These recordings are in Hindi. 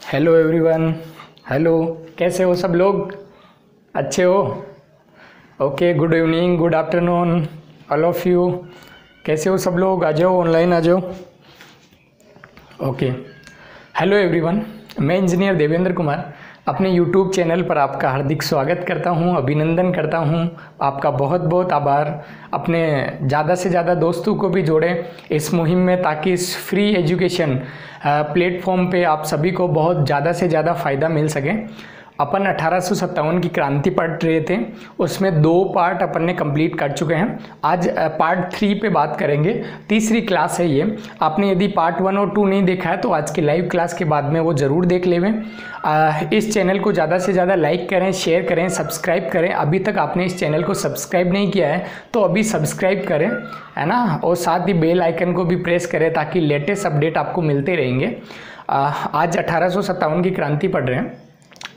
Hello everyone. हेलो, कैसे हो सब लोग? अच्छे हो? Okay, good evening, good afternoon all of you. कैसे हो सब लोग? आ जाओ, ऑनलाइन आ जाओ। ओके, हेलो एवरीवन, मैं इंजीनियर देवेंद्र कुमार अपने यूट्यूब चैनल पर आपका हार्दिक स्वागत करता हूं, अभिनंदन करता हूं। आपका बहुत बहुत आभार। अपने ज़्यादा से ज़्यादा दोस्तों को भी जोड़ें इस मुहिम में, ताकि इस फ्री एजुकेशन प्लेटफॉर्म पे आप सभी को बहुत ज़्यादा से ज़्यादा फ़ायदा मिल सके। अपन 1857 की क्रांति पढ़ रहे थे, उसमें 2 पार्ट अपन ने कंप्लीट कर चुके हैं। आज पार्ट 3 पे बात करेंगे। तीसरी क्लास है ये। आपने यदि पार्ट 1 और 2 नहीं देखा है तो आज की लाइव क्लास के बाद में वो ज़रूर देख लेवें। इस चैनल को ज़्यादा से ज़्यादा लाइक करें, शेयर करें, सब्सक्राइब करें। अभी तक आपने इस चैनल को सब्सक्राइब नहीं किया है तो अभी सब्सक्राइब करें, है ना, और साथ ही बेल आइकन को भी प्रेस करें ताकि लेटेस्ट अपडेट आपको मिलते रहेंगे। आज 1857 की क्रांति पढ़ रहे हैं।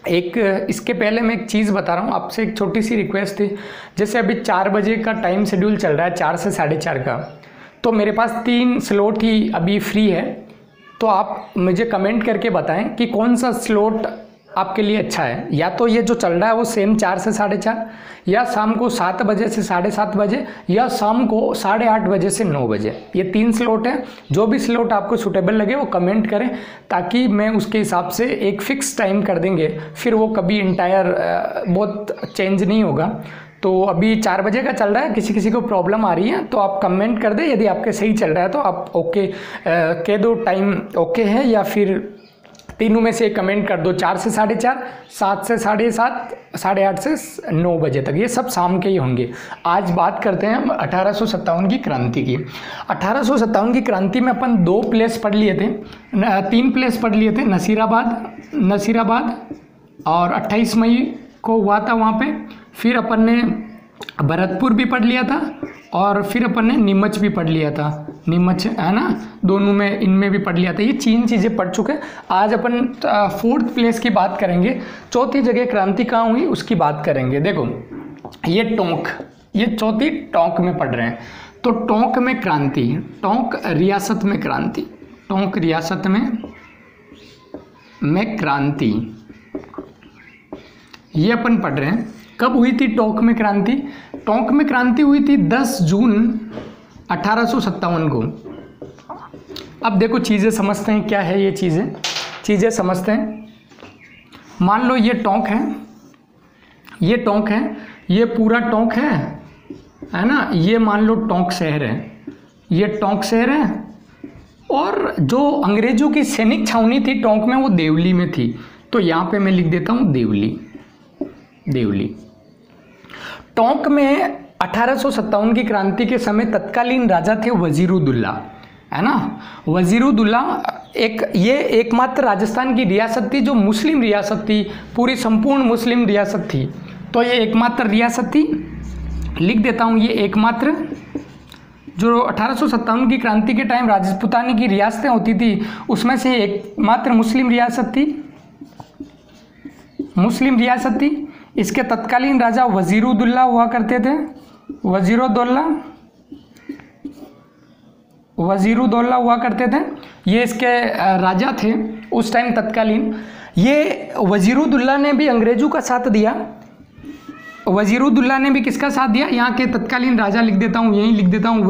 इसके पहले मैं एक चीज़ बता रहा हूँ आपसे, एक छोटी सी रिक्वेस्ट थी। जैसे अभी 4 बजे का टाइम शेड्यूल चल रहा है, 4 से 4:30 का, तो मेरे पास 3 स्लॉट ही अभी फ्री है। तो आप मुझे कमेंट करके बताएं कि कौन सा स्लॉट आपके लिए अच्छा है। या तो ये जो चल रहा है वो सेम 4 से 4:30, या शाम को 7 बजे से 7:30 बजे, या शाम को 8:30 बजे से 9 बजे। ये 3 स्लॉट है। जो भी स्लॉट आपको सूटेबल लगे वो कमेंट करें, ताकि मैं उसके हिसाब से एक फ़िक्स टाइम कर देंगे। फिर वो कभी इंटायर बहुत चेंज नहीं होगा। तो अभी 4 बजे का चल रहा है। किसी किसी को प्रॉब्लम आ रही है तो आप कमेंट कर दें। यदि आपके सही चल रहा है तो आप ओके कह दो, टाइम ओके है, या फिर तीनों में से एक कमेंट कर दो। 4 से 4:30, 7 से 7:30, 8:30 से 9 बजे तक, ये सब शाम के ही होंगे। आज बात करते हैं हम 1857 की क्रांति की। 1857 की क्रांति में अपन 2 प्लेस पढ़ लिए थे, 3 प्लेस पढ़ लिए थे। नसीराबाद और 28 मई को हुआ था वहाँ पे। फिर अपन ने भरतपुर भी पढ़ लिया था, और फिर अपन ने नीमच भी पढ़ लिया था। नीमच, है ना, दोनों में, इनमें भी पढ़ लिया था। ये 3 चीज़ें पढ़ चुके हैं। आज अपन 4th प्लेस की बात करेंगे। 4थी जगह क्रांति कहाँ हुई उसकी बात करेंगे। देखो, ये टोंक, ये 4थी टोंक में पढ़ रहे हैं। तो टोंक में क्रांति, टोंक रियासत में क्रांति, टोंक रियासत में क्रांति, ये अपन पढ़ रहे हैं। कब हुई थी टोंक में क्रांति? टोंक में क्रांति हुई थी 10 जून 1857 को। अब देखो, चीज़ें समझते हैं क्या है ये चीज़ें समझते हैं। मान लो ये टोंक है, ये टोंक है, ये पूरा टोंक है ना। ये मान लो टोंक शहर है, ये टोंक शहर है। और जो अंग्रेजों की सैनिक छावनी थी टोंक में, वो देवली में थी। तो यहाँ पे मैं लिख देता हूँ देवली। टोंक में 1857 की क्रांति के समय तत्कालीन राजा थे वजीरुद्दौला, है ना। वजीरुद्दौला ये एकमात्र राजस्थान की रियासत थी जो मुस्लिम रियासत थी, पूरी संपूर्ण मुस्लिम रियासत थी। तो ये एकमात्र रियासत थी, लिख देता हूँ, ये एकमात्र, जो 1857 की क्रांति के टाइम राजपूतानी की रियासतें होती थी उसमें से एकमात्र मुस्लिम रियासत थी। इसके तत्कालीन राजा वजीरुद्दौला हुआ करते थे। वजीरुद्दौला हुआ करते थे, ये इसके राजा थे उस टाइम तत्कालीन। ये वजीरुद्दौला ने भी अंग्रेजों का साथ दिया। वजीरुद्दौला ने भी किसका साथ दिया? यहाँ के तत्कालीन राजा लिख देता हूँ, यहीं लिख देता हूँ,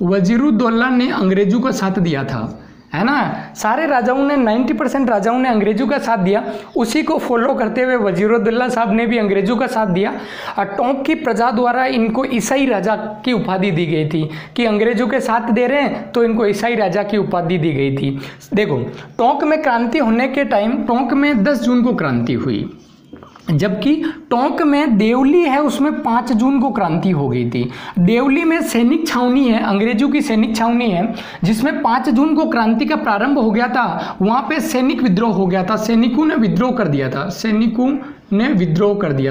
वजीरुद्दौला ने अंग्रेजों का साथ दिया था, है ना। सारे राजाओं ने, 90% राजाओं ने अंग्रेजों का साथ दिया। उसी को फॉलो करते हुए वजीरुद्दौला साहब ने भी अंग्रेजों का साथ दिया। टोंक की प्रजा द्वारा इनको ईसाई राजा की उपाधि दी गई थी कि अंग्रेजों के साथ दे रहे हैं तो इनको ईसाई राजा की उपाधि दी गई थी। देखो, टोंक में क्रांति होने के टाइम, टोंक में 10 जून को क्रांति हुई, जबकि टोंक में देवली है उसमें 5 जून को क्रांति हो गई थी। देवली में सैनिक छावनी है, अंग्रेजों की सैनिक छावनी है, जिसमें 5 जून को क्रांति का प्रारंभ हो गया था। वहाँ पे सैनिक विद्रोह हो गया था, सैनिकों ने विद्रोह कर दिया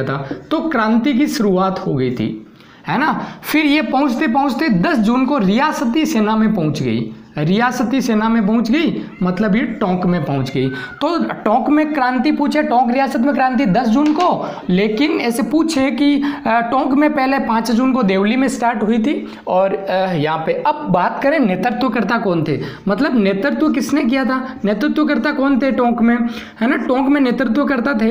था, तो क्रांति की शुरुआत हो गई थी, है ना। फिर ये पहुँचते पहुँचते 10 जून को रियासती सेना में पहुँच गई। रियासती सेना में पहुंच गई, मतलब ये टोंक में पहुंच गई। तो टोंक में क्रांति पूछे, टोंक रियासत में क्रांति 10 जून को, लेकिन ऐसे पूछे कि टोंक में पहले 5 जून को देवली में स्टार्ट हुई थी। और यहाँ पे अब बात करें नेतृत्वकर्ता कौन थे, मतलब नेतृत्व किसने किया था, नेतृत्वकर्ता कौन थे टोंक में, है ना। टोंक में नेतृत्वकर्ता थे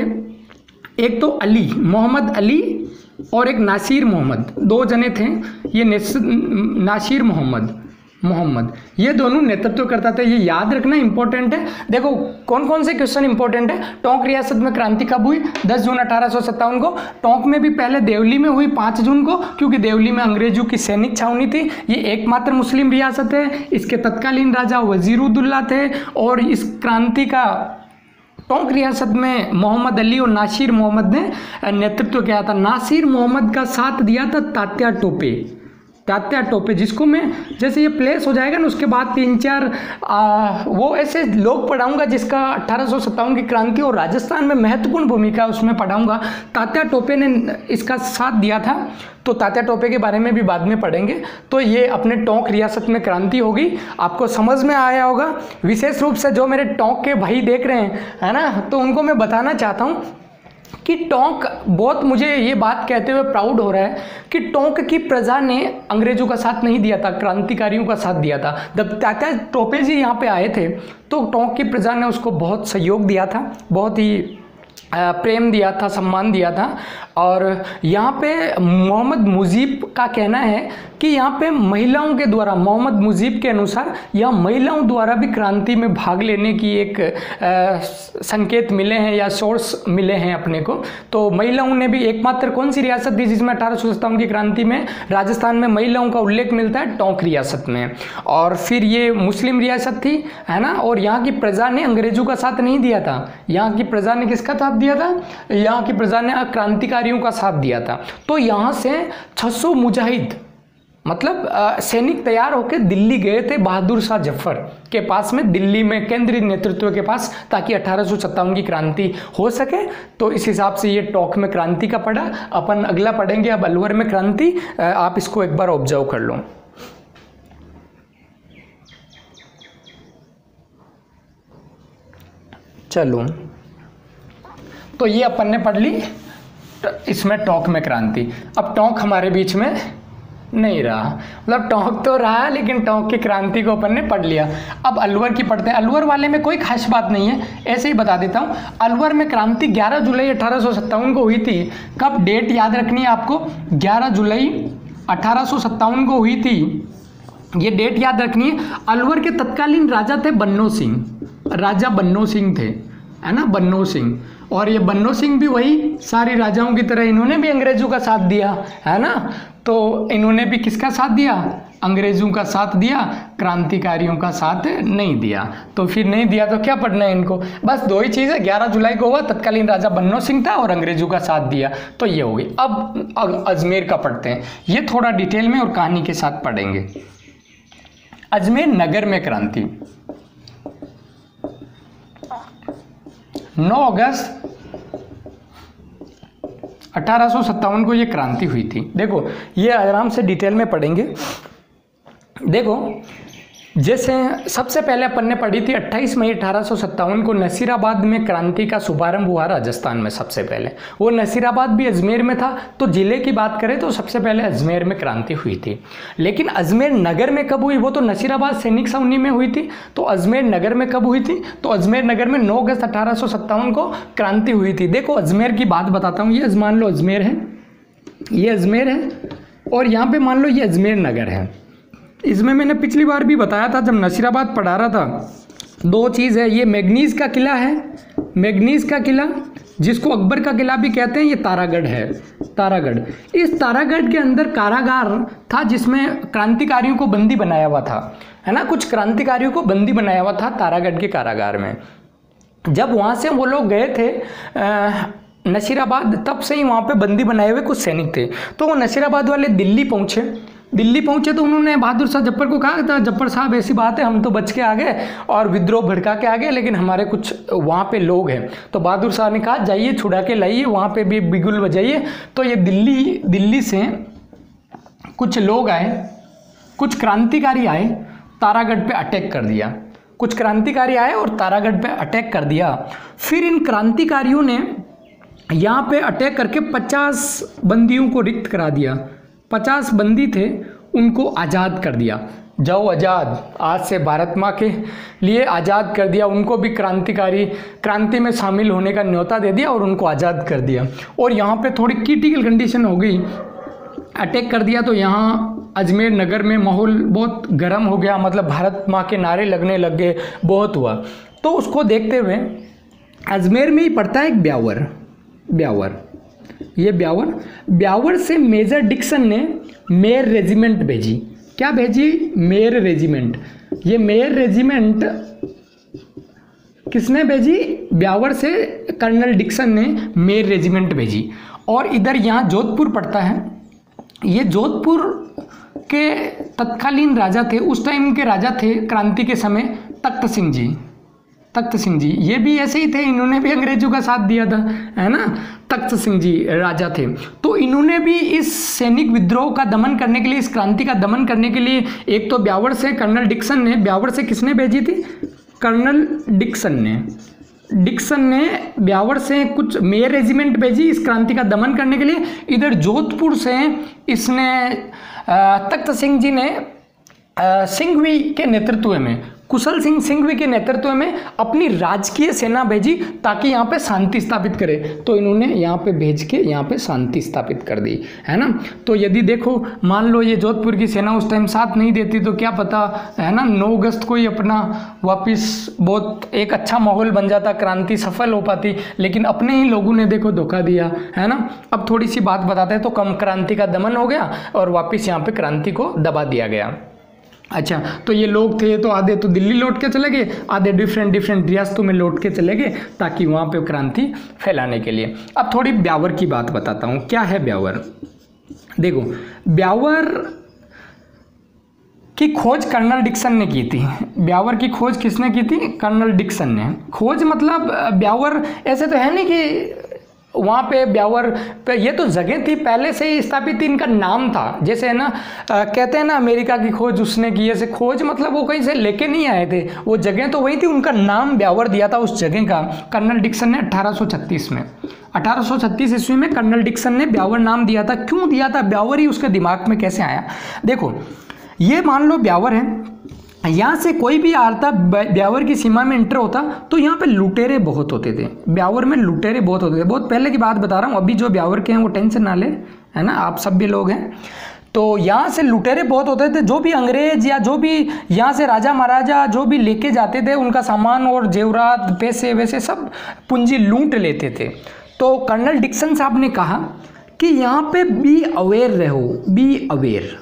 एक तो अली, मोहम्मद अली और एक नासिर मोहम्मद, 2 जने थे। ये नासिर मोहम्मद ये दोनों नेतृत्व करता था। ये याद रखना इंपॉर्टेंट है। देखो कौन कौन से क्वेश्चन इंपॉर्टेंट है। टोंक रियासत में क्रांति कब हुई, 10 जून 1857 को। टोंक में भी पहले देवली में हुई 5 जून को, क्योंकि देवली में अंग्रेजों की सैनिक छावनी थी। ये एकमात्र मुस्लिम रियासत है, इसके तत्कालीन राजा वजीरुद्दौला थे। और इस क्रांति का टोंक रियासत में मोहम्मद अली और नासिर मोहम्मद ने नेतृत्व किया था। नासिर मोहम्मद का साथ दिया था तात्या टोपे, जिसको मैं जैसे ये प्लेस हो जाएगा ना उसके बाद 3-4 वो ऐसे लोग पढ़ाऊंगा जिसका 1857 की क्रांति और राजस्थान में महत्वपूर्ण भूमिका उसमें पढ़ाऊंगा। तात्या टोपे ने इसका साथ दिया था, तो तात्या टोपे के बारे में भी बाद में पढ़ेंगे। तो ये अपने टोंक रियासत में क्रांति होगी, आपको समझ में आया होगा। विशेष रूप से जो मेरे टोंक के भाई देख रहे हैं, है ना, तो उनको मैं बताना चाहता हूँ कि टोंक, बहुत मुझे ये बात कहते हुए प्राउड हो रहा है कि टोंक की प्रजा ने अंग्रेजों का साथ नहीं दिया था, क्रांतिकारियों का साथ दिया था। जब तात्या टोपे जी यहाँ पे आए थे तो टोंक की प्रजा ने उसको बहुत सहयोग दिया था, बहुत ही प्रेम दिया था, सम्मान दिया था। और यहाँ पे मोहम्मद मुजीब का कहना है कि यहाँ पे महिलाओं के द्वारा, मोहम्मद मुजीब के अनुसार यहाँ महिलाओं द्वारा भी क्रांति में भाग लेने की एक संकेत मिले हैं या सोर्स मिले हैं अपने को। तो महिलाओं ने भी, एकमात्र कौन सी रियासत थी जिसमें 1857 की क्रांति में राजस्थान में महिलाओं का उल्लेख मिलता है, टोंक रियासत में। और फिर ये मुस्लिम रियासत थी, है ना। और यहाँ की प्रजा ने अंग्रेजों का साथ नहीं दिया था, यहाँ की प्रजा ने किसका साथ दिया था, यहाँ की प्रजा ने क्रांतिकारियों का साथ दिया था। तो यहाँ से 600 मुजाहिद, मतलब सैनिक तैयार होकर दिल्ली गए थे बहादुर शाह जफर के पास में, दिल्ली में केंद्रीय नेतृत्व के पास, ताकि 1857 की क्रांति हो सके। तो इस हिसाब से ये टोंक में क्रांति का पढ़ा। अपन अगला पढ़ेंगे अब अलवर में क्रांति। आप इसको एक बार ऑब्जर्व कर लो। चलो, तो ये अपन ने पढ़ ली इसमें टोंक में क्रांति। अब टोंक हमारे बीच में नहीं रहा, मतलब टोंक तो रहा लेकिन टोंक की क्रांति को अपन ने पढ़ लिया। अब अलवर की पढ़ते हैं। अलवर वाले में कोई खास बात नहीं है, ऐसे ही बता देता हूँ। अलवर में क्रांति 11 जुलाई 1857 को हुई थी। कब, डेट याद रखनी है आपको, 11 जुलाई 1857 को हुई थी, ये डेट याद रखनी है। अलवर के तत्कालीन राजा थे बन्नो सिंह, राजा बन्नो सिंह थे, है ना, बन्नो सिंह। और ये बन्नो सिंह भी वही सारी राजाओं की तरह इन्होंने भी अंग्रेजों का साथ दिया, है ना। तो इन्होंने भी किसका साथ दिया, अंग्रेजों का साथ दिया, क्रांतिकारियों का साथ नहीं दिया। तो फिर नहीं दिया तो क्या पढ़ना है इनको, बस 2 ही चीज़ है। 11 जुलाई को हुआ, तत्कालीन राजा बन्नो सिंह था और अंग्रेजों का साथ दिया, तो ये हो गई। अब अजमेर का पढ़ते हैं, ये थोड़ा डिटेल में और कहानी के साथ पढ़ेंगे। अजमेर नगर में क्रांति, 9 अगस्त 1857 को ये क्रांति हुई थी। देखो ये आराम से डिटेल में पढ़ेंगे। देखो जैसे सबसे पहले अपन ने पढ़ी थी 28 मई 1857 को नसीराबाद में क्रांति का शुभारंभ हुआ राजस्थान में। सबसे पहले वो नसीराबाद भी अजमेर में था, तो जिले की बात करें तो सबसे पहले अजमेर में क्रांति हुई थी। लेकिन अजमेर नगर में कब हुई, वो तो नसीराबाद सैनिक छावनी में हुई थी, तो अजमेर नगर में कब हुई थी, तो अजमेर नगर में 9 अगस्त 1857 को क्रांति हुई थी। देखो अजमेर की बात बताता हूँ, ये मान लो अजमेर है, ये अजमेर है, और यहाँ पे मान लो ये अजमेर नगर है। इसमें मैंने पिछली बार भी बताया था जब नसीराबाद पढ़ा रहा था, 2 चीज़ है। ये मैग्नीज का किला है, मैग्नीज का किला जिसको अकबर का किला भी कहते हैं, ये तारागढ़ है, तारागढ़। इस तारागढ़ के अंदर कारागार था जिसमें क्रांतिकारियों को बंदी बनाया हुआ था, है ना, कुछ क्रांतिकारियों को बंदी बनाया हुआ था तारागढ़ के कारागार में। जब वहाँ से वो लोग गए थे नसीराबाद, तब से ही वहाँ पे बंदी बनाए हुए कुछ सैनिक थे। तो वो नसीराबाद वाले दिल्ली पहुँचे तो उन्होंने बहादुर शाह जफर को कहा था, जफर साहब ऐसी बात है, हम तो बच के आ गए और विद्रोह भड़का के आ गए, लेकिन हमारे कुछ वहाँ पे लोग हैं। तो बहादुर शाह ने कहा जाइए छुड़ा के लाइए, वहाँ पे भी बिगुल बजाइए। तो ये दिल्ली से कुछ लोग आए, कुछ क्रांतिकारी आए, तारागढ़ पे अटैक कर दिया। कुछ क्रांतिकारी आए और तारागढ़ पे अटैक कर दिया। फिर इन क्रांतिकारियों ने यहाँ पे अटैक करके 50 बंदियों को रिक्त करा दिया। 50 बंदी थे, उनको आज़ाद कर दिया। जाओ आज़ाद, आज से भारत माँ के लिए आज़ाद कर दिया। उनको भी क्रांति में शामिल होने का न्योता दे दिया और उनको आज़ाद कर दिया। और यहाँ पे थोड़ी क्रिटिकल कंडीशन हो गई, अटैक कर दिया तो यहाँ अजमेर नगर में माहौल बहुत गर्म हो गया, मतलब भारत माँ के नारे लगने लग गए, बहुत हुआ। तो उसको देखते हुए अजमेर में ही पड़ता है एक ब्यावर। ये ब्यावर से मेजर डिक्सन ने मेयर रेजिमेंट भेजी। क्या भेजी? Mayor regiment. ये मेयर रेजिमेंट किसने भेजी? ब्यावर से कर्नल डिक्सन ने मेयर रेजिमेंट भेजी। और इधर यहाँ जोधपुर पड़ता है। ये जोधपुर के तत्कालीन राजा थे, उस टाइम के राजा थे क्रांति के समय, तख्त सिंह जी। ये भी ऐसे ही थे, इन्होंने भी अंग्रेजों का साथ दिया था, है ना। तख्त सिंह जी राजा थे। तो इन्होंने भी इस सैनिक विद्रोह का दमन करने के लिए, इस क्रांति का दमन करने के लिए, एक तो ब्यावर से कर्नल डिक्सन ने, ब्यावर से किसने भेजी थी? कर्नल डिक्सन ने ब्यावर से कुछ मेयर रेजिमेंट भेजी इस क्रांति का दमन करने के लिए। इधर जोधपुर से इसने तख्त सिंह जी ने सिंघवी के नेतृत्व में, कुशल सिंह सिंघवी के नेतृत्व में अपनी राजकीय सेना भेजी ताकि यहाँ पे शांति स्थापित करे। तो इन्होंने यहाँ पे भेज के यहाँ पे शांति स्थापित कर दी, है ना। तो यदि देखो, मान लो ये जोधपुर की सेना उस टाइम साथ नहीं देती तो क्या पता, है ना, 9 अगस्त को ही अपना वापस बहुत एक अच्छा माहौल बन जाता, क्रांति सफल हो पाती। लेकिन अपने ही लोगों ने देखो धोखा दिया, है ना। अब थोड़ी सी बात बताते हैं। तो कम क्रांति का दमन हो गया और वापस यहाँ पे क्रांति को दबा दिया गया। अच्छा, तो ये लोग थे तो आधे तो दिल्ली लौट के चले गए, आधे डिफरेंट रियासतों में लौट के चले गए ताकि वहाँ पे क्रांति फैलाने के लिए। अब थोड़ी ब्यावर की बात बताता हूँ। क्या है ब्यावर? देखो, ब्यावर की खोज कर्नल डिक्सन ने की थी। ब्यावर की खोज किसने की थी? कर्नल डिक्सन ने। खोज मतलब ब्यावर ऐसे तो है नहीं कि वहाँ पे ब्यावर पे, ये तो जगह थी पहले से ही स्थापित थी, इनका नाम था। जैसे है ना, कहते हैं ना अमेरिका की खोज उसने की, ऐसे खोज मतलब वो कहीं से लेके नहीं आए थे, वो जगह तो वही थी, उनका नाम ब्यावर दिया था उस जगह का कर्नल डिक्सन ने 1836 में। 1836 ईस्वी में कर्नल डिक्सन ने ब्यावर नाम दिया था। क्यों दिया था? ब्यावर ही उसके दिमाग में कैसे आया? देखो, ये मान लो ब्यावर है, यहाँ से कोई भी आता ब्यावर की सीमा में एंटर होता तो यहाँ पे लुटेरे बहुत होते थे। ब्यावर में लुटेरे बहुत होते थे, बहुत पहले की बात बता रहा हूँ। अभी जो ब्यावर के हैं वो टेंशन ना ले, है ना, आप सब भी लोग हैं। तो यहाँ से लुटेरे बहुत होते थे। जो भी अंग्रेज या जो भी यहाँ से राजा महाराजा जो भी लेके जाते थे, उनका सामान और जेवरात, पैसे वैसे सब पूंजी लूट लेते थे। तो कर्नल डिक्सन साहब ने कहा कि यहाँ पे बी अवेयर रहो। बी अवेयर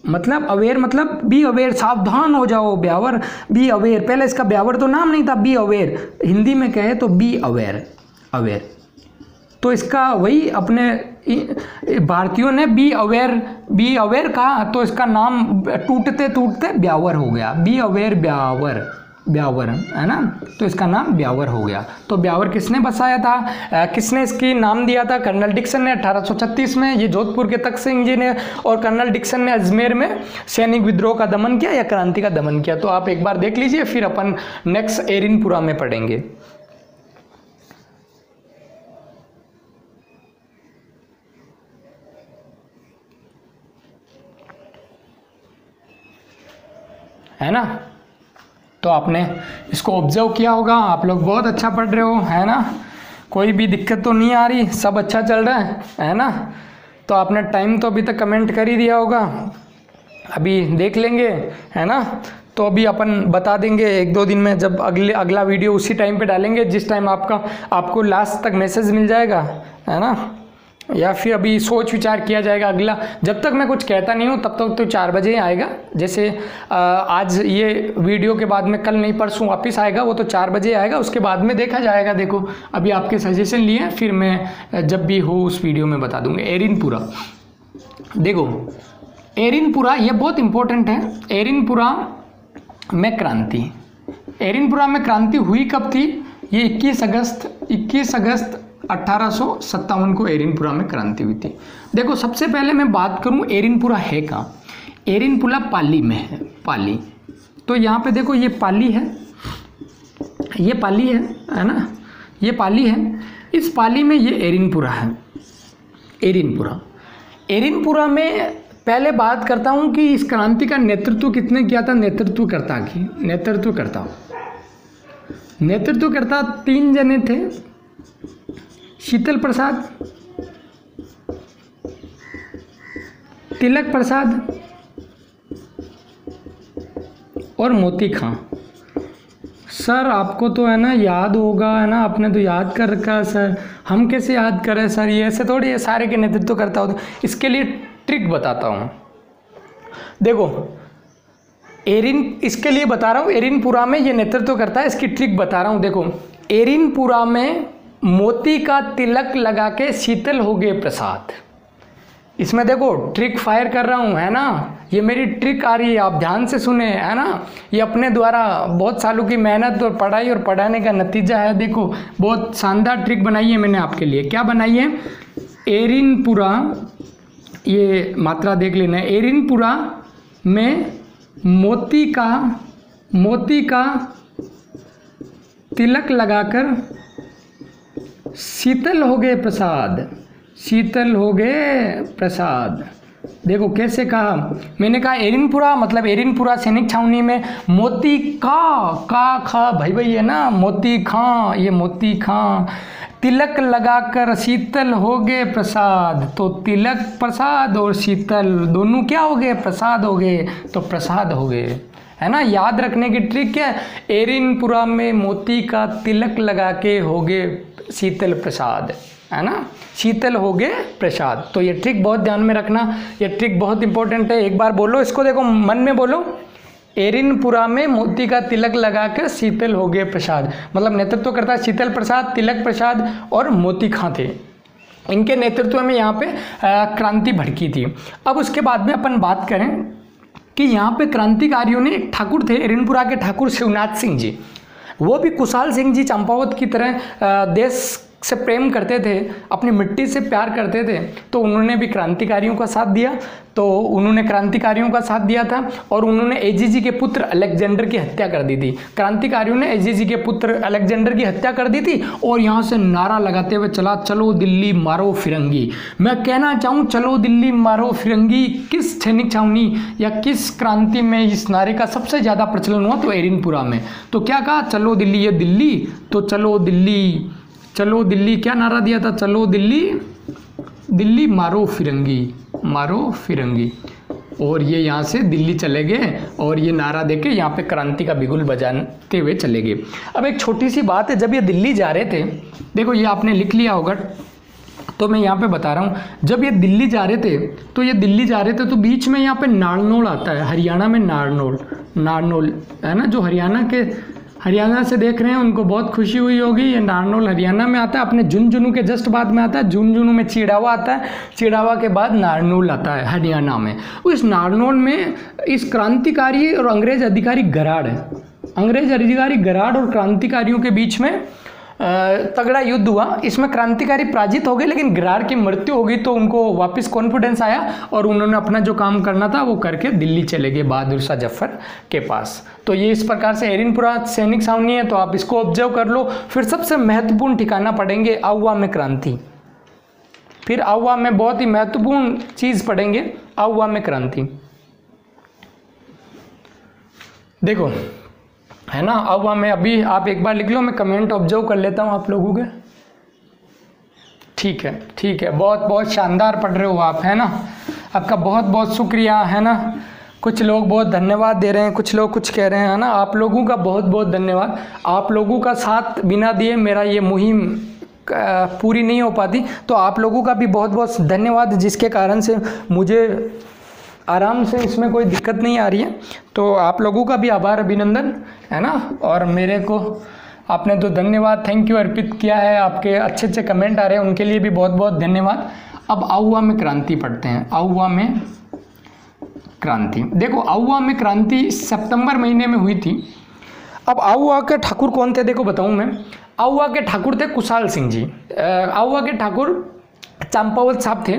मतलब बी अवेयर, सावधान हो जाओ ब्यावर। बी अवेयर, पहले इसका ब्यावर तो नाम नहीं था, बी अवेयर हिंदी में कहे तो बी अवेयर। तो इसका वही अपने भारतीयों ने बी अवेयर कहा तो इसका नाम टूटते टूटते ब्यावर हो गया। बी अवेयर ब्यावर, है ना, तो इसका नाम ब्यावर हो गया। तो ब्यावर किसने बसाया था? किसने इसकी नाम दिया था? कर्नल डिक्सन ने 1836 में। ये जोधपुर के तख्त सिंह जी ने और कर्नल डिक्सन ने अजमेर में सैनिक विद्रोह का दमन किया या क्रांति का दमन किया। तो आप एक बार देख लीजिए, फिर अपन नेक्स्ट एरिनपुरा में पढ़ेंगे। है ना, तो आपने इसको ऑब्जर्व किया होगा। आप लोग बहुत अच्छा पढ़ रहे हो, है ना, कोई भी दिक्कत तो नहीं आ रही, सब अच्छा चल रहा है ना। तो आपने टाइम तो अभी तक कमेंट कर ही दिया होगा, अभी देख लेंगे, है ना। तो अभी अपन बता देंगे 1-2 दिन में, जब अगला वीडियो उसी टाइम पे डालेंगे जिस टाइम आपको लास्ट तक मैसेज मिल जाएगा, है ना। या फिर अभी सोच विचार किया जाएगा अगला। जब तक मैं कुछ कहता नहीं हूँ तब तक तो 4 बजे आएगा। जैसे आज ये वीडियो के बाद में कल नहीं परसों वापस आएगा, वो तो 4 बजे आएगा। उसके बाद में देखा जाएगा। देखो अभी आपके सजेशन लिए, फिर मैं जब भी हो उस वीडियो में बता दूंगा। एरिनपुरा, देखो एरिनपुरा ये बहुत इंपॉर्टेंट है। एरिनपुरा में क्रांति हुई कब थी? ये 21 अगस्त 1857 को एरिनपुरा में क्रांति हुई थी। देखो सबसे पहले मैं बात करूं एरिनपुरा है कहाँ। एरिनपुरा पाली में है। पाली तो यहाँ पे देखो ये पाली है, ये पाली है ना, ये पाली है। इस पाली में ये एरिनपुरा है, एरिनपुरा। एरिनपुरा में पहले बात करता हूँ कि इस क्रांति का नेतृत्व किसने किया था। नेतृत्वकर्ता 3 जने थे, शीतल प्रसाद, तिलक प्रसाद और मोती खां। सर आपको तो है ना याद होगा, है ना, आपने तो याद कर रखा है सर। हम कैसे याद करें सर, ये ऐसे थोड़ी ये सारे के नेतृत्व करता हो। इसके लिए ट्रिक बताता हूँ। देखो इसके लिए बता रहा हूँ, एरिनपुरा में ये नेतृत्व करता है, इसकी ट्रिक बता रहा हूँ। देखो एरिनपुरा में मोती का तिलक लगा के शीतल हो गए प्रसाद। इसमें देखो ट्रिक फायर कर रहा हूँ, है ना, ये मेरी ट्रिक आ रही है, आप ध्यान से सुने, है ना। ये अपने द्वारा बहुत सालों की मेहनत और पढ़ाई और पढ़ाने का नतीजा है। देखो बहुत शानदार ट्रिक बनाई है मैंने आपके लिए। क्या बनाई है? एरिनपुरा, ये मात्रा देख लेना, एरिनपुरा में मोती का तिलक लगाकर शीतल हो गए प्रसाद, शीतल हो गए प्रसाद। देखो कैसे कहा मैंने, कहा एरिनपुरा मतलब एरिनपुरा सैनिक छावनी में मोती का खा भाई है ना, मोती खां, ये मोती खां तिलक लगाकर शीतल हो गए प्रसाद। तो तिलक प्रसाद और शीतल दोनों क्या हो गए? प्रसाद हो गए, तो प्रसाद हो गए, है ना। याद रखने की ट्रिक क्या है? एरिनपुरा में मोती का तिलक लगा के हो गए शीतल प्रसाद, है ना, शीतल हो गए प्रसाद। तो ये ट्रिक बहुत ध्यान में रखना, ये ट्रिक बहुत इंपॉर्टेंट है। एक बार बोलो इसको, देखो मन में बोलो, एरिनपुरा में मोती का तिलक लगाकर शीतल हो गए प्रसाद। मतलब नेतृत्व करता शीतल प्रसाद, तिलक प्रसाद और मोती खां थे। इनके नेतृत्व में यहाँ पे क्रांति भड़की थी। अब उसके बाद में अपन बात करें कि यहाँ पे क्रांतिकारियों ने एक ठाकुर थे, एरिनपुरा के ठाकुर शिवनाथ सिंह जी। वो भी कुशाल सिंह जी चंपावत की तरह देश से प्रेम करते थे, अपनी मिट्टी से प्यार करते थे। तो उन्होंने भी क्रांतिकारियों का साथ दिया, और उन्होंने एजीजी के पुत्र अलेक्जेंडर की हत्या कर दी थी। क्रांतिकारियों ने एजीजी के पुत्र अलेक्जेंडर की हत्या कर दी थी और यहाँ से नारा लगाते हुए चला, चलो दिल्ली मारो फिरंगी। मैं कहना चाहूँ, चलो दिल्ली मारो फिरंगी किस सैनिक छावनी या किस क्रांति में इस नारे का सबसे ज़्यादा प्रचलन हुआ? तो एरिनपुरा में। तो क्या कहा? चलो दिल्ली, ये दिल्ली, तो चलो दिल्ली, चलो दिल्ली, क्या नारा दिया था? चलो दिल्ली, दिल्ली मारो फिरंगी, मारो फिरंगी। और ये यहाँ से दिल्ली चले गए और ये नारा देके यहाँ पे क्रांति का बिगुल बजाते हुए चले गए। अब एक छोटी सी बात है, जब ये दिल्ली जा रहे थे, देखो ये आपने लिख लिया होगा तो मैं यहाँ पे बता रहा हूँ, जब ये दिल्ली जा रहे थे तो बीच में यहाँ पे नारनौल आता है, हरियाणा में नारनौल है ना, जो हरियाणा से देख रहे हैं उनको बहुत खुशी हुई होगी। ये नारनौल हरियाणा में आता है, अपने झुंझुनू के जस्ट बाद में आता है। झुंझुनू में चिड़ावा आता है, चिड़ावा के बाद नारनौल आता है हरियाणा में। उस नारनौल में इस क्रांतिकारी और अंग्रेज अधिकारी गराड़ है, अंग्रेज अधिकारी गराड़ और क्रांतिकारियों के बीच में तगड़ा युद्ध हुआ। इसमें क्रांतिकारी पराजित हो गए, लेकिन गराड़ की मृत्यु हो गई तो उनको वापस कॉन्फिडेंस आया और उन्होंने अपना जो काम करना था वो करके दिल्ली चले गए बहादुर शाह जफर के पास। तो ये इस प्रकार से एरिनपुरा सैनिक छावनी है, तो आप इसको ऑब्जर्व कर लो। फिर सबसे महत्वपूर्ण ठिकाना पढ़ेंगे आहुआ में क्रांति, फिर आहुआ में बहुत ही महत्वपूर्ण चीज़ पढ़ेंगे, आहुआ में क्रांति। देखो है ना, आहुआ में अभी आप एक बार लिख लो, मैं कमेंट ऑब्जर्व कर लेता हूँ आप लोगों के। ठीक है, बहुत बहुत शानदार पढ़ रहे हो आप, है ना, आपका बहुत बहुत शुक्रिया, है ना। कुछ लोग बहुत धन्यवाद दे रहे हैं, कुछ लोग कुछ कह रहे हैं, है ना। आप लोगों का बहुत बहुत धन्यवाद। आप लोगों का साथ बिना दिए मेरा ये मुहिम पूरी नहीं हो पाती, तो आप लोगों का भी बहुत बहुत धन्यवाद, जिसके कारण से मुझे आराम से इसमें कोई दिक्कत नहीं आ रही है। तो आप लोगों का भी आभार, अभिनंदन, है ना। और मेरे को आपने तो धन्यवाद, थैंक यू अर्पित किया है, आपके अच्छे अच्छे कमेंट आ रहे हैं, उनके लिए भी बहुत बहुत धन्यवाद। अब आहुआ में क्रांति पढ़ते हैं, आहुआ में क्रांति। देखो आहुआ में क्रांति सितंबर महीने में हुई थी। अब आहुआ के ठाकुर कौन थे, देखो बताऊँ मैं। आहुआ के ठाकुर थे कुशाल सिंह जी। आहुआ के ठाकुर चंपावत साहब थे।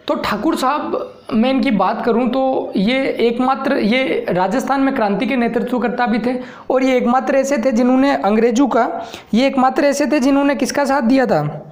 तो ठाकुर साहब मैं इनकी बात करूं तो ये एकमात्र, ये राजस्थान में क्रांति के नेतृत्वकर्ता भी थे और ये एकमात्र ऐसे थे जिन्होंने अंग्रेजों का, ये एकमात्र ऐसे थे जिन्होंने किसका साथ दिया था,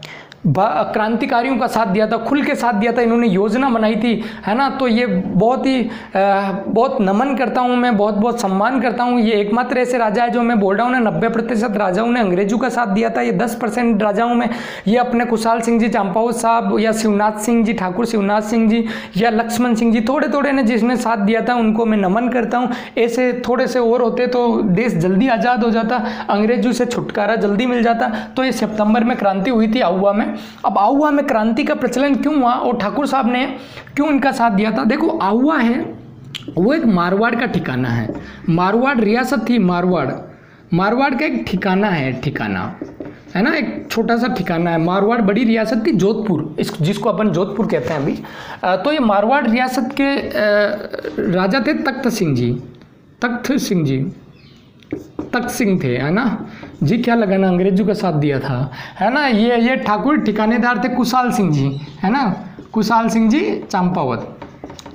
क्रांतिकारियों का साथ दिया था, खुल के साथ दिया था, इन्होंने योजना बनाई थी, है ना। तो ये बहुत ही बहुत नमन करता हूँ मैं, बहुत बहुत सम्मान करता हूँ। ये एकमात्र ऐसे राजा है जो मैं बोल रहा हूँ ना, 90% राजाओं ने अंग्रेजों का साथ दिया था, ये 10% राजाओं में ये अपने कुशाल सिंह जी चंपावत साहब या शिवनाथ सिंह जी, ठाकुर शिवनाथ सिंह जी या लक्ष्मण सिंह जी, थोड़े थोड़े ने जिसने साथ दिया था उनको मैं नमन करता हूँ। ऐसे थोड़े से और होते तो देश जल्दी आज़ाद हो जाता, अंग्रेजों से छुटकारा जल्दी मिल जाता। तो ये सितंबर में क्रांति हुई थी आहुआ में। अब आहुआ में क्रांति का प्रचलन क्यों हुआ और ठाकुर साहब ने क्यों इनका साथ दिया था? देखो, आहुआ है वो एक मारवाड़ का ठिकाना है, मारवाड़ रियासत थी, मारवाड़ का एक ठिकाना है ना, एक छोटा सा ठिकाना है। मारवाड़ बड़ी रियासत थी, जोधपुर, जिसको अपन जोधपुर कहते हैं अभी। तो ये मारवाड़ रियासत के राजा थे तख्त सिंह थे, है ना जी। क्या लगाना, अंग्रेजों का साथ दिया था, है ना। ये ठाकुर ठिकानेदार थे कुशाल सिंह जी, है ना, कुशाल सिंह जी चंपावत,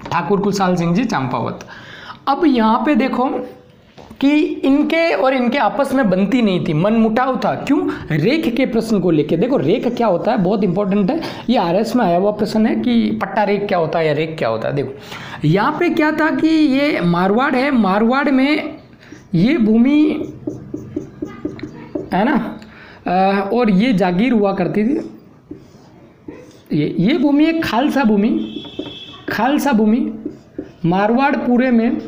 ठाकुर कुशाल सिंह जी चंपावत। अब यहाँ पे देखो कि इनके और इनके आपस में बनती नहीं थी, मनमुटाव था। क्यों? रेख के प्रश्न को लेके। देखो, रेख क्या होता है, बहुत इंपॉर्टेंट है, ये आरएस में आया हुआ प्रश्न है कि पट्टा रेख क्या होता है या रेख क्या होता है। देखो यहाँ पे क्या था कि ये मारवाड़ है, मारवाड़ में ये भूमि है ना, और ये जागीर हुआ करती थी। ये भूमि एक खालसा भूमि मारवाड़ पूरे में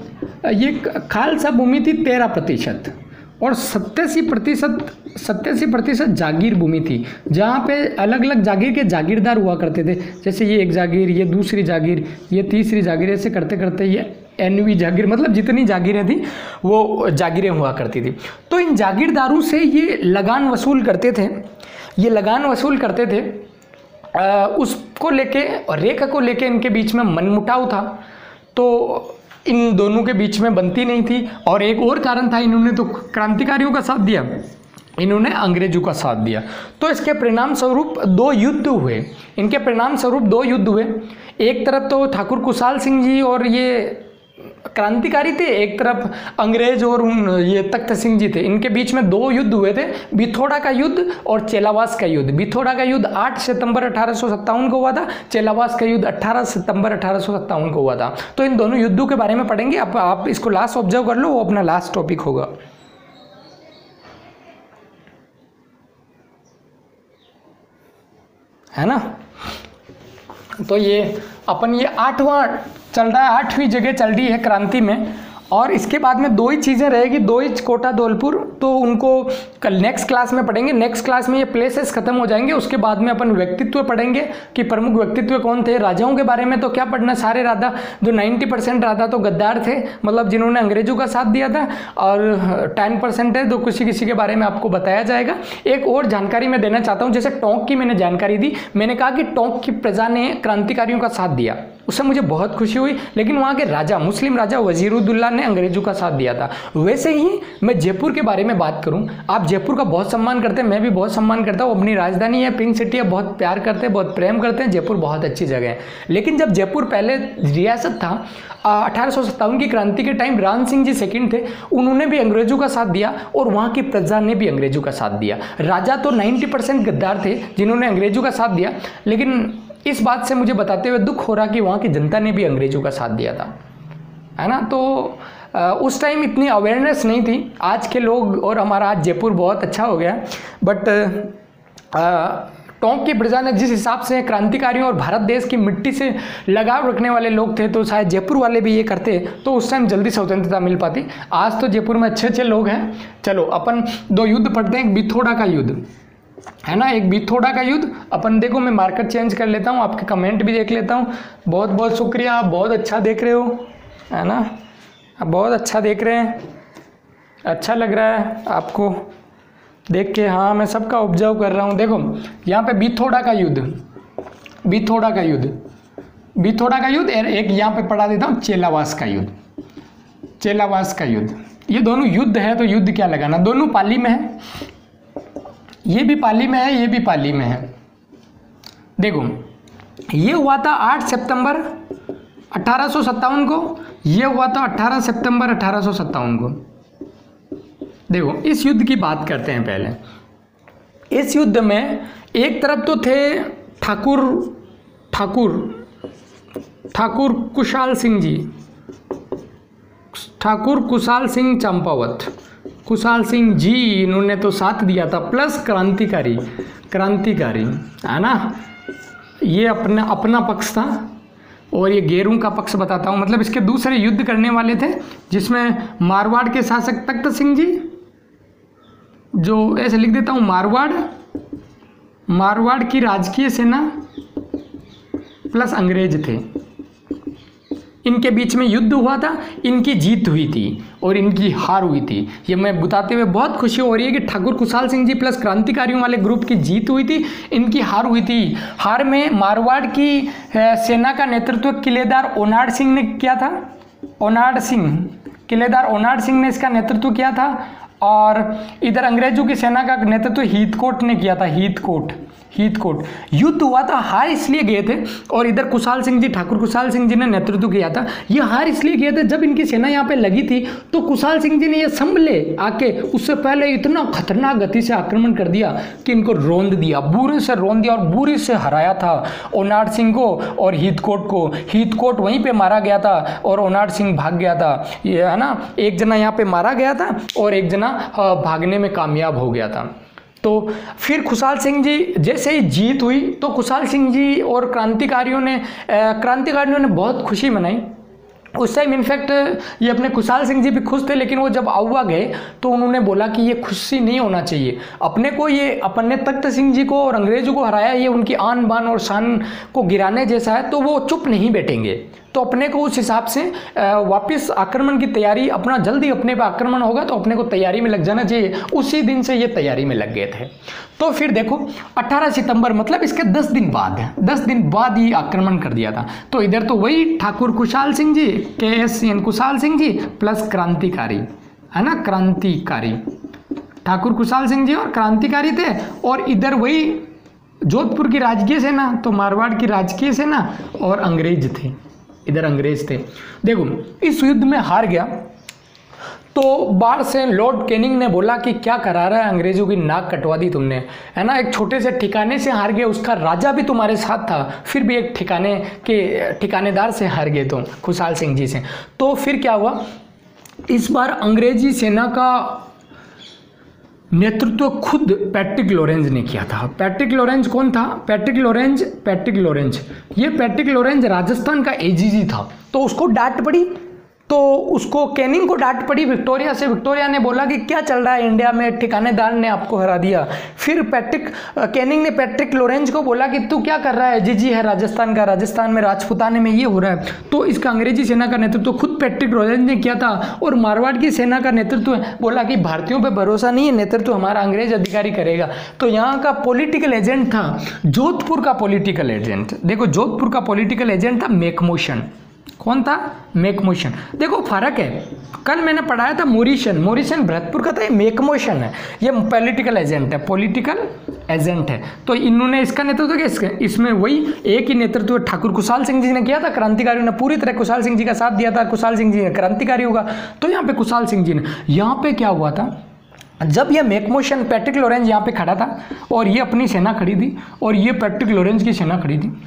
ये खालसा भूमि थी 13% और 87% जागीर भूमि थी, जहाँ पे अलग अलग जागीर के जागीरदार हुआ करते थे। जैसे ये एक जागीर, ये दूसरी जागीर, ये तीसरी जागीर, ऐसे करते करते ये एनवी जागीर, मतलब जितनी जागीरें थी वो जागीरें हुआ करती थी। तो इन जागीरदारों से ये लगान वसूल करते थे, उसको लेके और रेखा को लेके इनके बीच में मनमुटाव था, तो इन दोनों के बीच में बनती नहीं थी। और एक और कारण था, इन्होंने तो क्रांतिकारियों का साथ दिया, इन्होंने अंग्रेजों का साथ दिया। तो इसके परिणाम स्वरूप 2 युद्ध हुए, एक तरफ तो ठाकुर कुशाल सिंह जी और ये क्रांतिकारी थे, एक तरफ अंग्रेज और ये तख्त सिंह जी थे। इनके बीच में 2 युद्ध हुए थे, बिथोड़ा का युद्ध और चेलावास का युद्ध। बिथोड़ा का युद्ध 8 सितंबर 1857 को हुआ था, चेलावास का युद्ध 18 सितंबर 1857 को हुआ था। तो इन दोनों युद्धों के बारे में पढ़ेंगे। आप इसको लास्ट ऑब्जर्व कर लो, वो अपना लास्ट टॉपिक होगा, है ना। तो ये अपन ये 8वां चल रहा है, 8वीं जगह चल रही है क्रांति में। और इसके बाद में 2 ही चीज़ें रहेगी, 2 ही कोटा धौलपुर, तो उनको कल नेक्स्ट क्लास में पढ़ेंगे। नेक्स्ट क्लास में ये प्लेसेस खत्म हो जाएंगे, उसके बाद में अपन व्यक्तित्व पढ़ेंगे कि प्रमुख व्यक्तित्व कौन थे। राजाओं के बारे में तो क्या पढ़ना, सारे राजा जो 90% राजा तो गद्दार थे, मतलब जिन्होंने अंग्रेजों का साथ दिया था, और 10% है तो किसी किसी के बारे में आपको बताया जाएगा। एक और जानकारी मैं देना चाहता हूँ, जैसे टोंक की मैंने जानकारी दी, मैंने कहा कि टोंक की प्रजा ने क्रांतिकारियों का साथ दिया, उससे मुझे बहुत खुशी हुई। लेकिन वहाँ के राजा, मुस्लिम राजा वजीरुद्दौला ने अंग्रेजों का साथ दिया था। वैसे ही मैं जयपुर के बारे में बात करूं, आप जयपुर का बहुत सम्मान करते हैं, मैं भी बहुत सम्मान करता हूं, अपनी राजधानी है, पिंक सिटी है, बहुत प्यार करते हैं, बहुत प्रेम करते हैं, जयपुर बहुत अच्छी जगह है। लेकिन जब जयपुर पहले रियासत था, 1857 की क्रांति के टाइम राम सिंह जी सेकंड थे, उन्होंने भी अंग्रेजों का साथ दिया और वहाँ की प्रजा ने भी अंग्रेजों का साथ दिया। राजा तो 90% गद्दार थे जिन्होंने अंग्रेजों का साथ दिया, लेकिन इस बात से मुझे बताते हुए दुख हो रहा कि वहाँ की जनता ने भी अंग्रेजों का साथ दिया था, है ना। तो उस टाइम इतनी अवेयरनेस नहीं थी, आज के लोग, और हमारा आज जयपुर बहुत अच्छा हो गया। बट टोंक की प्रजा ने जिस हिसाब से क्रांतिकारियों और भारत देश की मिट्टी से लगाव रखने वाले लोग थे, तो शायद जयपुर वाले भी ये करते तो उस टाइम जल्दी स्वतंत्रता मिल पाती। आज तो जयपुर में अच्छे अच्छे लोग हैं। चलो अपन 2 युद्ध पढ़ते हैं। एक बिथोड़ा का युद्ध, है ना, एक बिथोड़ा का युद्ध। अपन देखो, मैं मार्कर चेंज कर लेता हूँ, आपके कमेंट भी देख लेता हूँ। बहुत बहुत शुक्रिया, आप बहुत अच्छा देख रहे हो, है ना, आप बहुत अच्छा देख रहे हैं, अच्छा लग रहा है आपको देख के। हाँ, मैं सबका ऑब्जर्व कर रहा हूँ। देखो यहाँ पे बिथोड़ा का युद्ध, एक यहाँ पे पढ़ा देता हूँ, चेलावास का युद्ध। ये दोनों युद्ध है, तो युद्ध क्या लगाना, दोनों पाली में है, ये भी पाली में है, ये भी पाली में है। देखो ये हुआ था 8 सितंबर 1857 को, ये हुआ था 18 सितंबर 1857 को। देखो इस युद्ध की बात करते हैं पहले। इस युद्ध में एक तरफ तो थे ठाकुर कुशाल सिंह जी, ठाकुर कुशाल सिंह चंपावत, कुशाल सिंह जी इन्होंने तो साथ दिया था, प्लस क्रांतिकारी है ना, ये अपना पक्ष था। और ये गेरू का पक्ष बताता हूँ, मतलब इसके दूसरे युद्ध करने वाले थे जिसमें मारवाड़ के शासक तख्त सिंह जी, जो ऐसे लिख देता हूँ, मारवाड़ की राजकीय सेना प्लस अंग्रेज थे। इनके बीच में युद्ध हुआ था, इनकी जीत हुई थी और इनकी हार हुई थी। ये मैं बताते हुए बहुत खुशी हो रही है कि ठाकुर कुशाल सिंह जी प्लस क्रांतिकारियों वाले ग्रुप की जीत हुई थी, इनकी हार हुई थी। हार में मारवाड़ की सेना का नेतृत्व किलेदार ओनाड सिंह ने किया था, किलेदार ओनाड सिंह ने इसका नेतृत्व किया था। और इधर अंग्रेजों की सेना का नेतृत्व हीथकोट ने किया था, हीथकोट। युद्ध हुआ था, हार इसलिए गए थे, और इधर कुशाल सिंह जी, ठाकुर कुशाल सिंह जी ने नेतृत्व किया था। ये हार इसलिए गए थे, जब इनकी सेना यहाँ पे लगी थी तो कुशाल सिंह जी ने ये संभले आके उससे पहले इतना खतरनाक गति से आक्रमण कर दिया कि इनको रौंद दिया, बुरे से रौंद दिया और बुरी से हराया था ओनाड सिंह को और हीथकोट को। हीथकोट वहीं पे मारा गया था और ओनाड सिंह भाग गया था, ये है ना, एक जना यहाँ पे मारा गया था और एक जना भागने में कामयाब हो गया था। तो फिर खुशाल सिंह जी जैसे ही जीत हुई तो खुशाल सिंह जी और क्रांतिकारियों ने बहुत खुशी मनाई। उस टाइम इनफैक्ट ये अपने खुशाल सिंह जी भी खुश थे, लेकिन वो जब आउवा गए तो उन्होंने बोला कि ये खुशी नहीं होना चाहिए, अपने तख्त सिंह जी को और अंग्रेजों को हराया, ये उनकी आन बान और शान को गिराने जैसा है, तो वो चुप नहीं बैठेंगे। तो अपने को उस हिसाब से वापस आक्रमण की तैयारी, अपना जल्दी अपने पे आक्रमण होगा तो अपने को तैयारी में लग जाना चाहिए। उसी दिन से ये तैयारी में लग गए थे। तो फिर देखो 18 सितंबर मतलब इसके 10 दिन बाद ही आक्रमण कर दिया था। तो इधर तो वही ठाकुर कुशाल सिंह जी, KSCN कुशाल सिंह जी प्लस क्रांतिकारी, है ना, क्रांतिकारी ठाकुर कुशाल सिंह जी और क्रांतिकारी थे। और इधर वही जोधपुर की राजकीय सेना, तो मारवाड़ की राजकीय सेना और अंग्रेज थे, इधर अंग्रेज थे। देखो इस युद्ध में हार गया तो बाहर से लॉर्ड कैनिंग ने बोला कि क्या करा रहा है, अंग्रेजों की नाक कटवा दी तुमने, है ना, एक छोटे से ठिकाने से हार गए, उसका राजा भी तुम्हारे साथ था, फिर भी एक ठिकानेदार से हार गए तुम, खुशाल सिंह जी से। तो फिर क्या हुआ, इस बार अंग्रेजी सेना का नेतृत्व खुद पैट्रिक लॉरेंज ने किया था। पैट्रिक लॉरेंज कौन था? पैट्रिक लॉरेंज राजस्थान का AGG था। तो उसको डांट पड़ी, तो उसको कैनिंग को डांट पड़ी विक्टोरिया से। विक्टोरिया ने बोला कि क्या चल रहा है इंडिया में, ठिकानेदार ने आपको हरा दिया। फिर कैनिंग ने पैट्रिक लॉरेंज को बोला कि तू क्या कर रहा है, AGG है राजस्थान का, राजस्थान में राजपुताने में ये हो रहा है। तो इसका अंग्रेजी सेना का नेतृत्व खुद पैट्रिक लॉरेंज ने किया था। और मारवाड़ की सेना का नेतृत्व बोला कि भारतीयों पर भरोसा नहीं है, नेतृत्व हमारा अंग्रेज अधिकारी करेगा। तो यहाँ का पॉलिटिकल एजेंट था जोधपुर का पॉलिटिकल एजेंट। देखो जोधपुर का पॉलिटिकल एजेंट था मैकमोशन। कौन था? मैकमोशन। देखो फर्क है, कल मैंने पढ़ाया था मोरिसन भरतपुर का था, ये मैकमोशन है, ये पॉलिटिकल एजेंट है। तो इन्होंने इसका नेतृत्व किया, इसमें वही एक ही नेतृत्व ठाकुर कुशाल सिंह जी ने किया था। क्रांतिकारियों ने पूरी तरह कुशाल सिंह जी का साथ दिया था, कुशाल सिंह जी ने क्रांतिकारी होगा, तो यहाँ पे कुशाल सिंह जी ने। यहाँ पे क्या हुआ था, जब ये मैकमोशन पैट्रिक लॉरेंज यहाँ पे खड़ा था और ये अपनी सेना खड़ी थी और ये पैट्रिक लॉरेंज की सेना खड़ी थी।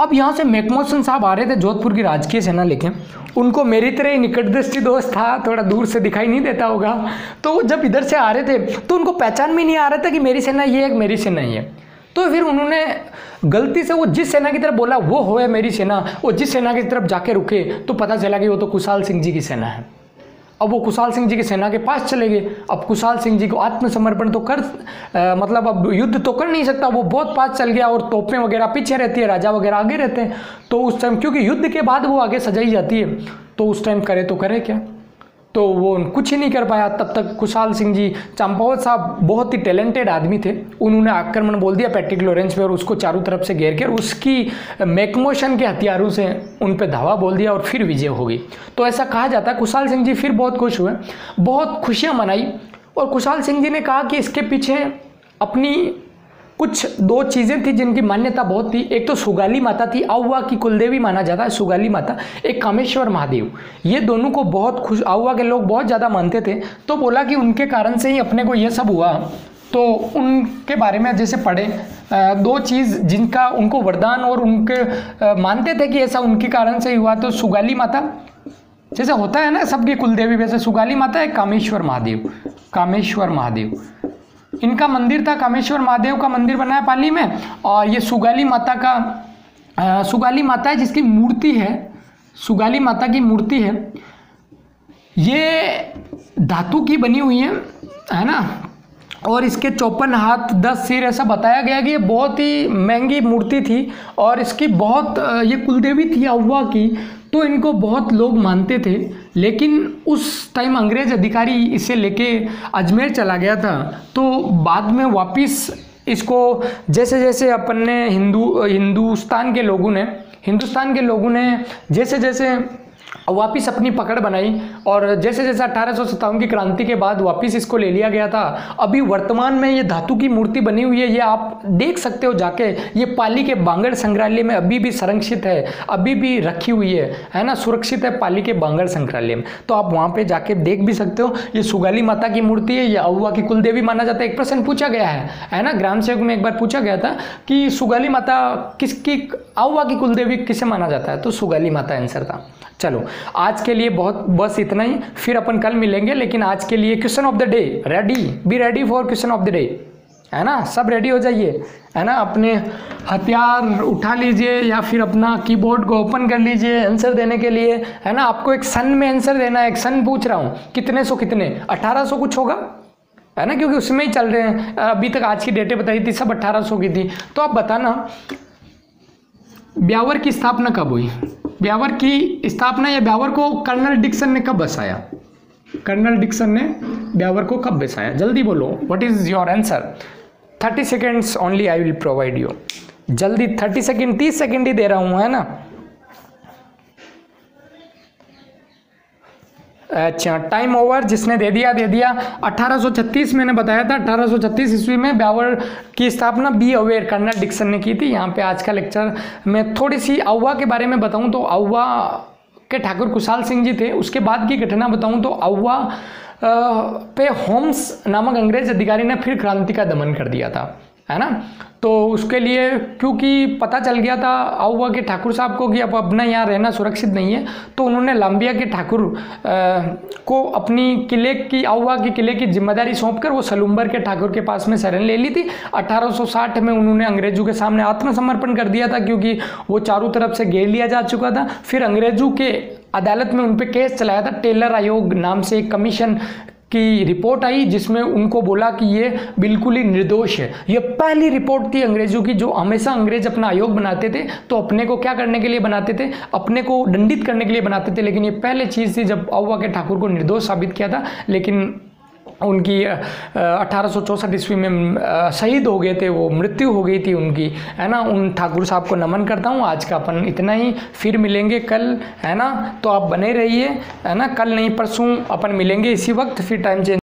अब यहाँ से मैकमोशन साहब आ रहे थे जोधपुर की राजकीय सेना लेके। उनको मेरी तरह ही निकट दृष्टि दोष था, थोड़ा दूर से दिखाई नहीं देता होगा। तो जब इधर से आ रहे थे तो उनको पहचान में नहीं आ रहा था कि मेरी सेना ये है, मेरी सेना ये। तो फिर उन्होंने गलती से वो जिस सेना की तरफ बोला वो हो है मेरी सेना, वो जिस सेना की तरफ जाके रुके तो पता चला कि वो तो कुशाल सिंह जी की सेना है। अब वो कुशाल सिंह जी की सेना के पास चले गए। अब कुशाल सिंह जी को आत्मसमर्पण तो मतलब अब युद्ध तो कर नहीं सकता, वो बहुत पास चल गया और तोपें वगैरह पीछे रहती है, राजा वगैरह आगे रहते हैं। तो उस टाइम क्योंकि युद्ध के बाद वो आगे सजाई जाती है, तो उस टाइम करे तो करे क्या, तो वो कुछ ही नहीं कर पाया। तब तक कुशाल सिंह जी चंपावत साहब बहुत ही टैलेंटेड आदमी थे, उन्होंने आक्रमण बोल दिया पैट्रिक लॉरेंज पे और उसको चारों तरफ से घेर कर उसकी मैकमोशन के हथियारों से उन पे धावा बोल दिया और फिर विजय हो गई। तो ऐसा कहा जाता है। कुशाल सिंह जी फिर बहुत खुश हुए, बहुत खुशियाँ मनाई और कुशाल सिंह जी ने कहा कि इसके पीछे अपनी कुछ दो चीज़ें थी जिनकी मान्यता बहुत थी। एक तो सुगाली माता थी, आउवा की कुलदेवी माना जाता है सुगाली माता, एक कामेश्वर महादेव। ये दोनों को बहुत आउवा के लोग बहुत ज़्यादा मानते थे। तो बोला कि उनके कारण से ही अपने को ये सब हुआ। तो उनके बारे में जैसे पढ़े, दो चीज़ जिनका उनको वरदान और उनके मानते थे कि ऐसा उनके कारण से ही हुआ। तो सुगाली माता जैसे होता है ना सबकी कुलदेवी, वैसे सुगाली माता है, कामेश्वर महादेव। कामेश्वर महादेव इनका मंदिर था, कामेश्वर महादेव का मंदिर बना है पाली में। और ये सुगाली माता का सुगाली माता है जिसकी मूर्ति है, सुगाली माता की मूर्ति है। ये धातु की बनी हुई है ना, और इसके 54 हाथ 10 सिर ऐसा बताया गया कि ये बहुत ही महंगी मूर्ति थी। और इसकी बहुत ये कुलदेवी थी आउवा की, तो इनको बहुत लोग मानते थे। लेकिन उस टाइम अंग्रेज अधिकारी इसे लेके अजमेर चला गया था। तो बाद में वापस इसको जैसे जैसे अपन ने हिंदुस्तान के लोगों ने जैसे जैसे वापिस अपनी पकड़ बनाई, और जैसे जैसे 1857 की क्रांति के बाद वापिस इसको ले लिया गया था। अभी वर्तमान में ये धातु की मूर्ति बनी हुई है, ये आप देख सकते हो जाके। ये पाली के बांगड़ संग्रहालय में अभी भी संरक्षित है, अभी भी रखी हुई है ना, सुरक्षित है पाली के बांगड़ संग्रहालय में। तो आप वहाँ पे जाके देख भी सकते हो। ये सुगाली माता की मूर्ति है, ये आउवा की कुलदेवी माना जाता है। एक प्रश्न पूछा गया है ना, ग्राम सेवक में एक बार पूछा गया था कि सुगाली माता किसकी, आउवा की कुलदेवी किसे माना जाता है, तो सुगाली माता आंसर था। चलो आज के लिए बस इतना ही, फिर अपन कल मिलेंगे। लेकिन आज के लिए question of the day, be ready for question of the day, है ना। सब रेडी हो जाइए, है ना। अपने हथियार उठा लीजिए या फिर अपना कीबोर्ड को ओपन कर लीजिए आंसर देने के लिए, है ना। आपको एक सन में आंसर देना है। एक सन पूछ रहा हूँ, कितने 1800 कुछ होगा, है ना, क्योंकि उसमें ही चल रहे हैं। अभी तक आज की डेटें बताई थी, सब 1800 की थी। तो आप बताना ब्यावर की स्थापना कब हुई, ब्यावर की स्थापना या ब्यावर को कर्नल डिक्सन ने कब बसाया, कर्नल डिक्सन ने ब्यावर को कब बसाया। जल्दी बोलो, what is your answer. 30 seconds only I will provide you. जल्दी 30 सेकेंड, 30 सेकेंड ही दे रहा हूँ, है ना। अच्छा टाइम ओवर, जिसने दे दिया 1836 मैंने बताया था, 1836 ईस्वी में ब्यावर की स्थापना बी अवेयर कर्नल डिक्सन ने की थी। यहाँ पे आज का लेक्चर में थोड़ी सी आउवा के बारे में बताऊँ तो आउवा के ठाकुर कुशाल सिंह जी थे। उसके बाद की घटना बताऊँ तो आउवा पे होम्स नामक अंग्रेज अधिकारी ने फिर क्रांति का दमन कर दिया था, है ना। तो उसके लिए क्योंकि पता चल गया था आउवा के ठाकुर साहब को कि अब अपना यहाँ रहना सुरक्षित नहीं है, तो उन्होंने लांबिया के ठाकुर को अपनी किले की, आउवा के किले की जिम्मेदारी सौंपकर वो सलूम्बर के ठाकुर के पास में शरण ले ली थी। 1860 में उन्होंने अंग्रेजों के सामने आत्मसमर्पण कर दिया था, क्योंकि वो चारों तरफ से घेर लिया जा चुका था। फिर अंग्रेजों के अदालत में उन पर केस चलाया था। टेलर आयोग नाम से एक कमीशन की रिपोर्ट आई जिसमें उनको बोला कि ये बिल्कुल ही निर्दोष है। ये पहली रिपोर्ट थी अंग्रेजों की, जो हमेशा अंग्रेज अपना आयोग बनाते थे तो अपने को क्या करने के लिए बनाते थे, अपने को दंडित करने के लिए बनाते थे। लेकिन ये पहले चीज़ थी जब आउवा के ठाकुर को निर्दोष साबित किया था। लेकिन उनकी 1864 ईस्वी में शहीद हो गए थे, वो मृत्यु हो गई थी उनकी, है ना। उन ठाकुर साहब को नमन करता हूँ। आज का अपन इतना ही, फिर मिलेंगे कल, है ना। तो आप बने रहिए, है ना। कल नहीं परसों अपन मिलेंगे इसी वक्त, फिर टाइम चेंज